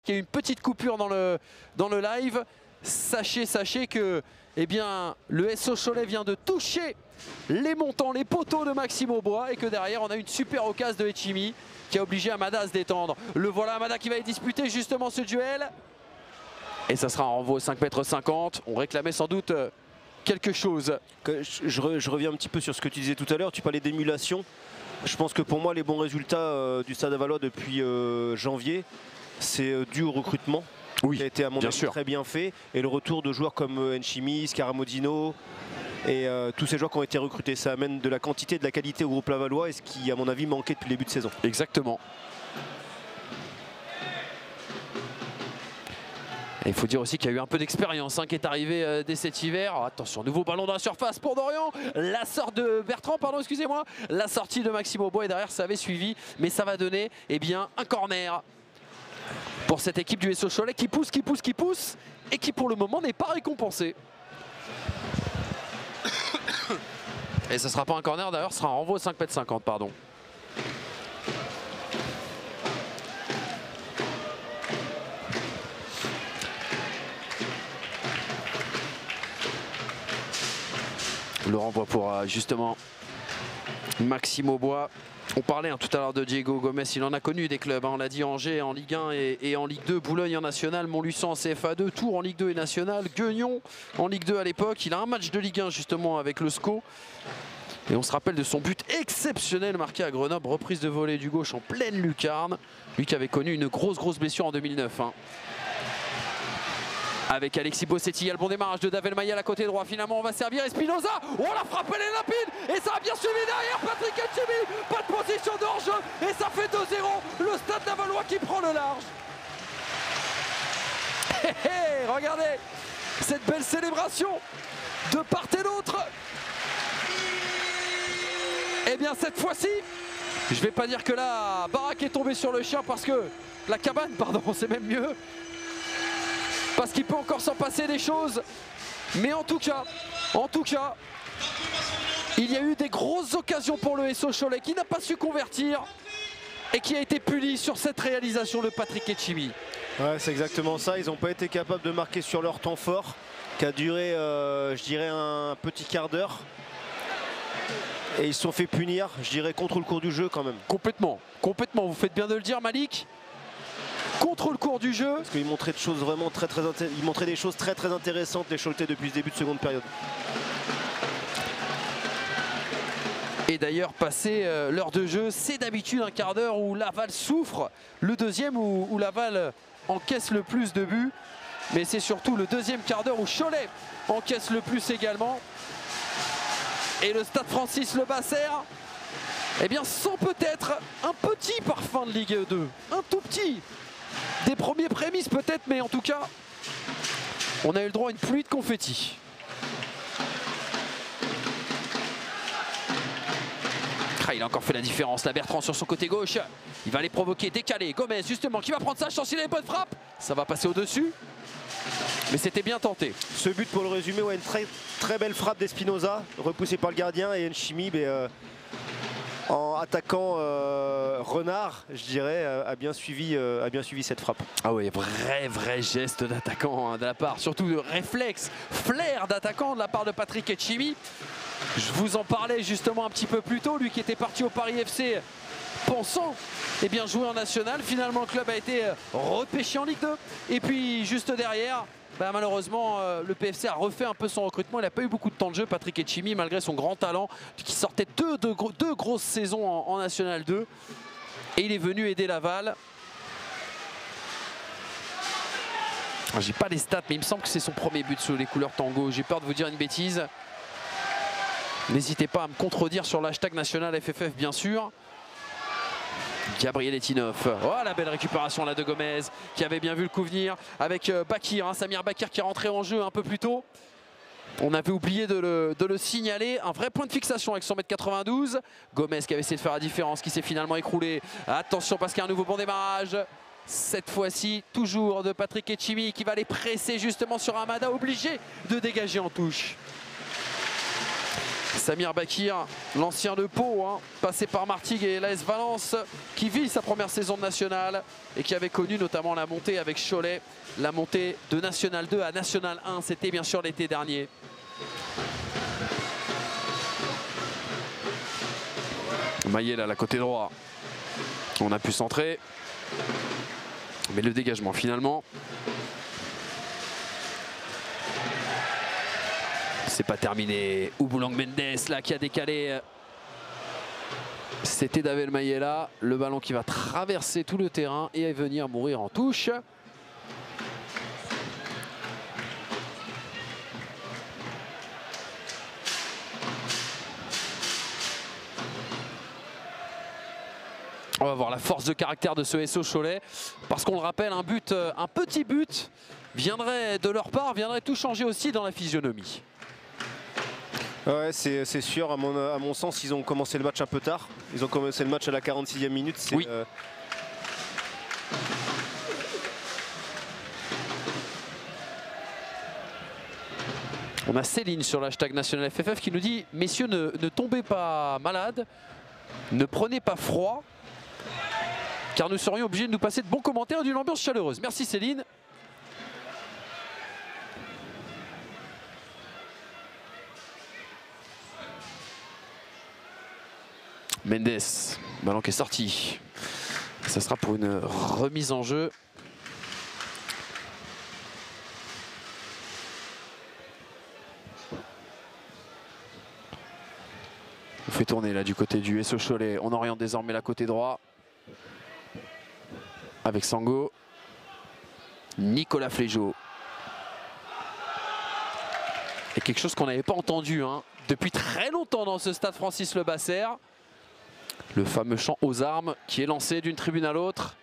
qu'il y a eu une petite coupure dans le live. Sachez que eh bien, le SO Cholet vient de toucher les montants, les poteaux de Maxime Aubois et que derrière on a une super occasion de Etchimi qui a obligé Amada à se détendre. Le voilà Amada qui va disputer justement ce duel. Et ça sera un renvoi 5,50 m. On réclamait sans doute quelque chose. Je reviens un petit peu sur ce que tu disais tout à l'heure. Tu parlais d'émulation. Je pense que pour moi les bons résultats du Stade Lavallois depuis janvier, c'est dû au recrutement. Oui, qui a été à mon avis sûr. très bien fait. Et le retour de joueurs comme Enchimi, Scaramodino et tous ces joueurs qui ont été recrutés. Ça amène de la quantité et de la qualité au groupe Lavallois et ce qui à mon avis manquait depuis le début de saison. Exactement. Il faut dire aussi qu'il y a eu un peu d'expérience qui est arrivée dès cet hiver. Oh, attention, nouveau ballon dans la surface pour Dorian. La sortie de Bertrand, pardon, excusez-moi. La sortie de Maxime Aubois et derrière ça avait suivi. Mais ça va donner eh bien, un corner pour cette équipe du SO Cholet qui pousse et qui pour le moment n'est pas récompensée. Et ce ne sera pas un corner d'ailleurs, ce sera un renvoi 5,50 m, pardon. Le renvoi pour justement Maxime Aubois. On parlait tout à l'heure de Diego Gomez, il en a connu des clubs, on l'a dit, Angers en Ligue 1 et en Ligue 2, Boulogne en National, Montluçon en CFA2, Tours en Ligue 2 et National, Guignon en Ligue 2 à l'époque. Il a un match de Ligue 1 justement avec le SCO. Et on se rappelle de son but exceptionnel marqué à Grenoble, reprise de volée du gauche en pleine lucarne. Lui qui avait connu une grosse blessure en 2009. Avec Alexis Bossetti, il y a le bon démarrage de Davel Mayal à côté droit. Finalement, on va servir Espinoza. Oh, la frappe, elle est limpide. Et ça a bien suivi derrière Patrick Etchimi. Pas de position de hors-jeu. Et ça fait 2-0. Le Stade Lavallois qui prend le large. Regardez cette belle célébration de part et d'autre. Et bien, cette fois-ci, je vais pas dire que la baraque est tombée sur le chien parce que la cabane, pardon, c'est même mieux. Parce qu'il peut encore s'en passer des choses. Mais en tout cas, il y a eu des grosses occasions pour le SO Cholet qui n'a pas su convertir et qui a été puni sur cette réalisation de Patrick Etchimi. Ouais, c'est exactement ça. Ils n'ont pas été capables de marquer sur leur temps fort qui a duré, je dirais, un petit quart d'heure. Et ils se sont fait punir, je dirais, contre le cours du jeu quand même. Complètement. Vous faites bien de le dire, Malik. Contre le cours du jeu. Parce qu'ils montraient des choses vraiment ils montraient des choses très intéressantes, les Choletais, depuis ce début de seconde période. Et d'ailleurs, passer l'heure de jeu, c'est d'habitude un quart d'heure où Laval souffre. Le deuxième où Laval encaisse le plus de buts. Mais c'est surtout le deuxième quart d'heure où Cholet encaisse le plus également. Et le Stade Francis Le Basser, eh bien, sent peut-être un petit parfum de Ligue 2. Un tout petit. Des premiers prémices peut-être, mais en tout cas, on a eu le droit à une pluie de confettis. Il a encore fait la différence, là, Bertrand sur son côté gauche. Il va les provoquer, décaler. Gomez justement qui va prendre sa chance, il a une bonne frappe. Ça va passer au-dessus. Mais c'était bien tenté. Ce but, pour le résumer, ouais, une très belle frappe d'Espinoza, repoussé par le gardien, et Enchimi, en attaquant renard, je dirais, a bien suivi cette frappe. Ah oui, vrai geste d'attaquant de la part, surtout de réflexe, flair d'attaquant de la part de Patrick Etchimi. Je vous en parlais justement un petit peu plus tôt, lui qui était parti au Paris FC pensant jouer en national. Finalement, le club a été repêché en Ligue 2. Et puis juste derrière, malheureusement, le PFC a refait un peu son recrutement. Il n'a pas eu beaucoup de temps de jeu, Patrick Etchimi, malgré son grand talent, qui sortait deux grosses saisons en National 2. Et il est venu aider Laval. J'ai pas les stats, mais il me semble que c'est son premier but sous les couleurs tango. J'ai peur de vous dire une bêtise. N'hésitez pas à me contredire sur l'hashtag national FFF, bien sûr. Gabriel Etinoff. Oh, la belle récupération là de Gomez qui avait bien vu le coup venir avec Bakir, Samir Bakir qui est rentré en jeu un peu plus tôt. On avait oublié de le signaler. Un vrai point de fixation avec 1m92. Gomez qui avait essayé de faire la différence, qui s'est finalement écroulé. Attention parce qu'il y a un nouveau bon démarrage. Cette fois-ci, toujours de Patrick Etchimi qui va les presser justement sur Amada, obligé de dégager en touche. Samir Bakir, l'ancien de Pau, hein, passé par Martigues et l'AS Valence, qui vit sa première saison de National et qui avait connu notamment la montée avec Cholet, la montée de National 2 à National 1, c'était bien sûr l'été dernier. Maillet là, côté droit, on a pu centrer, mais le dégagement finalement, c'est pas terminé. Ouboulang Mendes là qui a décalé. C'était Davel Mayela, le ballon qui va traverser tout le terrain et venir mourir en touche. On va voir la force de caractère de ce SO Cholet, parce qu'on le rappelle, un petit but viendrait de leur part, viendrait tout changer aussi dans la physionomie. Ouais, c'est sûr, à mon sens, ils ont commencé le match un peu tard. Ils ont commencé le match à la 46e minute. Oui. On a Céline sur l'hashtag National FFF qui nous dit « Messieurs, ne tombez pas malades, ne prenez pas froid, car nous serions obligés de nous passer de bons commentaires et d'une ambiance chaleureuse. » Merci Céline. Mendes, ballon qui est sorti. Ça sera pour une remise en jeu. On fait tourner là du côté du SO Cholet. On oriente désormais la côté droit. Avec Sango. Nicolas Flégeau. Et quelque chose qu'on n'avait pas entendu depuis très longtemps dans ce stade Francis Le Basser. Le fameux chant aux armes qui est lancé d'une tribune à l'autre.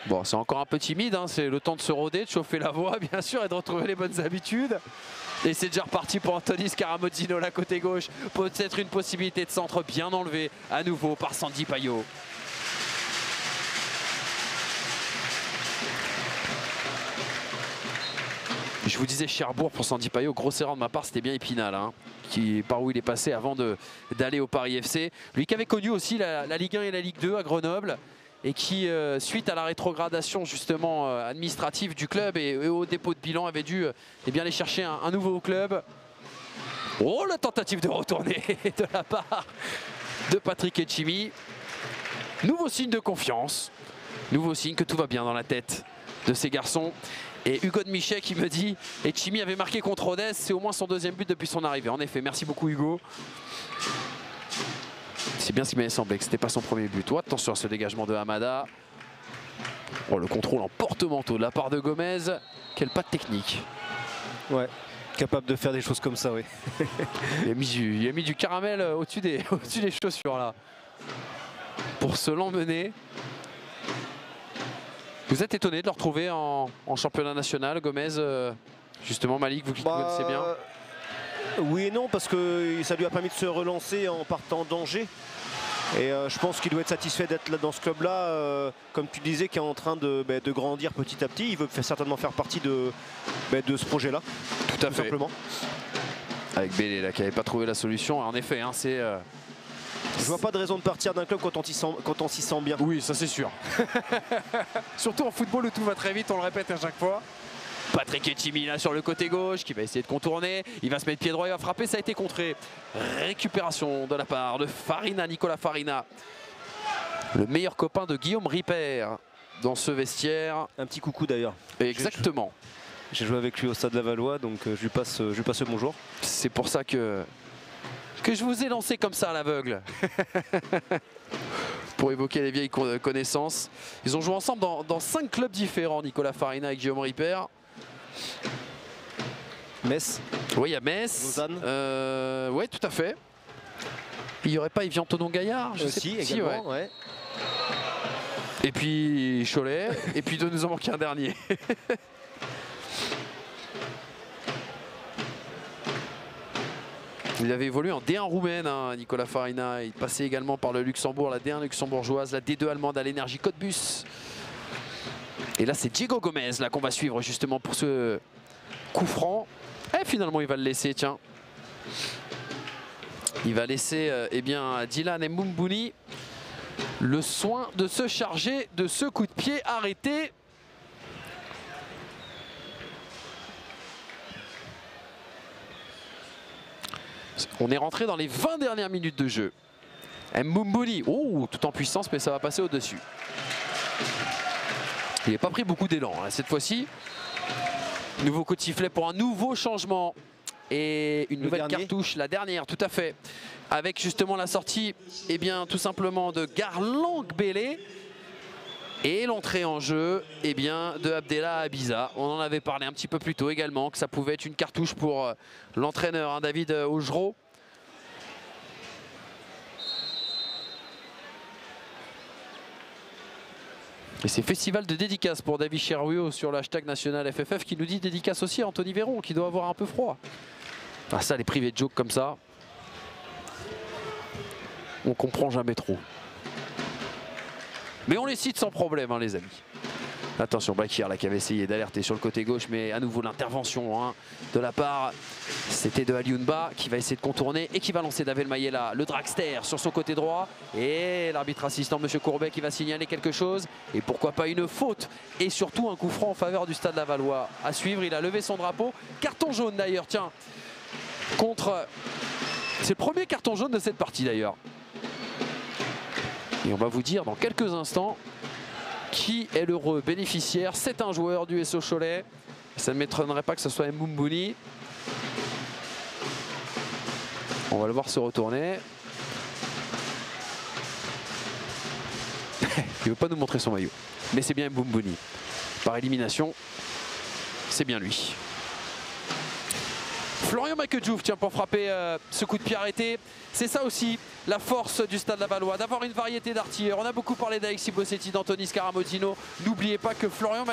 Bon, c'est encore un peu timide, c'est le temps de se roder, de chauffer la voix bien sûr et de retrouver les bonnes habitudes. Et c'est déjà reparti pour Anthony Scaramozzino, la côté gauche. Peut-être une possibilité de centre bien enlevée à nouveau par Sandy Payot. Je vous disais Cherbourg pour Sandy Payot, grosse erreur de ma part, c'était bien Épinal, par où il est passé avant d'aller au Paris FC. Lui qui avait connu aussi la Ligue 1 et la Ligue 2 à Grenoble et qui, suite à la rétrogradation justement administrative du club et au dépôt de bilan, avait dû aller chercher un nouveau club. Oh, la tentative de retourner de la part de Patrick Etchimi. Nouveau signe de confiance, nouveau signe que tout va bien dans la tête de ces garçons. Et Hugo de Michet qui me dit Etchimi avait marqué contre Rodez, c'est au moins son deuxième but depuis son arrivée. En effet, merci beaucoup Hugo. C'est bien ce qui m'avait semblé que c'était pas son premier but. Oh, attention à ce dégagement de Hamada. Oh, le contrôle en porte-manteau de la part de Gomez. Quelle patte technique. Ouais, capable de faire des choses comme ça, oui. il a mis du caramel au-dessus des chaussures là. Pour se l'emmener. Vous êtes étonné de le retrouver en championnat national, Gomez, justement Malik, vous qui le connaissez bien? Oui et non, parce que ça lui a permis de se relancer en partant d'Angers. Et je pense qu'il doit être satisfait d'être là dans ce club-là, comme tu disais, qui est en train de grandir petit à petit. Il veut certainement faire partie de ce projet-là. Tout à fait. Simplement. Avec Bélé là, qui n'avait pas trouvé la solution. En effet, c'est... Je vois pas de raison de partir d'un club quand on s'y sent bien. Oui, ça c'est sûr. Surtout en football où tout va très vite, on le répète à chaque fois. Patrick Etchimi là sur le côté gauche qui va essayer de contourner. Il va se mettre pied droit, il va frapper, ça a été contré. Récupération de la part de Farina, Nicolas Farina. Le meilleur copain de Guillaume Ripper dans ce vestiaire. Un petit coucou d'ailleurs. Exactement. J'ai joué avec lui au Stade Lavallois, donc je lui passe le bonjour. C'est pour ça que je vous ai lancé comme ça à l'aveugle. Pour évoquer les vieilles connaissances. Ils ont joué ensemble dans 5 clubs différents, Nicolas Farina et Guillaume Ripper. Metz. Oui, il y a Metz. Lausanne. Oui, tout à fait. Il n'y aurait pas Evian Tonon Gaillard, je sais si, pas. également, ouais. Et puis Cholet. Et puis il nous en manquer un dernier. Il avait évolué en D1 roumaine, hein, Nicolas Farina. Il passait également par le Luxembourg, la D1 luxembourgeoise, la D2 allemande à l'Énergie Cottbus. Et là, c'est Diego Gomez qu'on va suivre justement pour ce coup franc. Et finalement, il va le laisser, tiens. Il va laisser eh bien, Dylan Mboumouni le soin de se charger de ce coup de pied arrêté. On est rentré dans les 20 dernières minutes de jeu. Mboumouni, oh, tout en puissance, mais ça va passer au-dessus. Il n'a pas pris beaucoup d'élan hein, cette fois-ci. Nouveau coup de sifflet pour un nouveau changement. Et une nouvelle cartouche, la dernière, tout à fait. Avec justement la sortie, eh bien, tout simplement de Garlang Bélé. Et l'entrée en jeu eh bien, de Abdellah Abiza. On en avait parlé un petit peu plus tôt également, que ça pouvait être une cartouche pour l'entraîneur, hein, David Augereau. Et c'est festival de dédicace pour David Cherouillot sur le hashtag national FFF qui nous dit dédicace aussi à Anthony Véron qui doit avoir un peu froid. Ah ça, les privés de joke comme ça, on comprend jamais trop. Mais on les cite sans problème hein, les amis. Attention, Bakir là qui avait essayé d'alerter sur le côté gauche, mais à nouveau l'intervention hein, de la part, c'était de Aliounba qui va essayer de contourner et qui va lancer Davel Mayela, le dragster sur son côté droit. Et l'arbitre assistant, M. Courbet, qui va signaler quelque chose. Et pourquoi pas une faute et surtout un coup franc en faveur du Stade Lavallois. À suivre, il a levé son drapeau. Carton jaune d'ailleurs, tiens, contre... C'est le premier carton jaune de cette partie d'ailleurs. Et on va vous dire dans quelques instants qui est l'heureux bénéficiaire. C'est un joueur du SO Cholet. Ça ne m'étonnerait pas que ce soit Mboumouni. On va le voir se retourner. Il ne veut pas nous montrer son maillot. Mais c'est bien Mboumouni. Par élimination, c'est bien lui. Florian Makedjouf, tiens, pour frapper ce coup de pied arrêté. C'est ça aussi la force du Stade Lavallois, d'avoir une variété d'artilleurs. On a beaucoup parlé d'Alexis Bossetti, d'Anthony Scaramotino. N'oubliez pas que Florian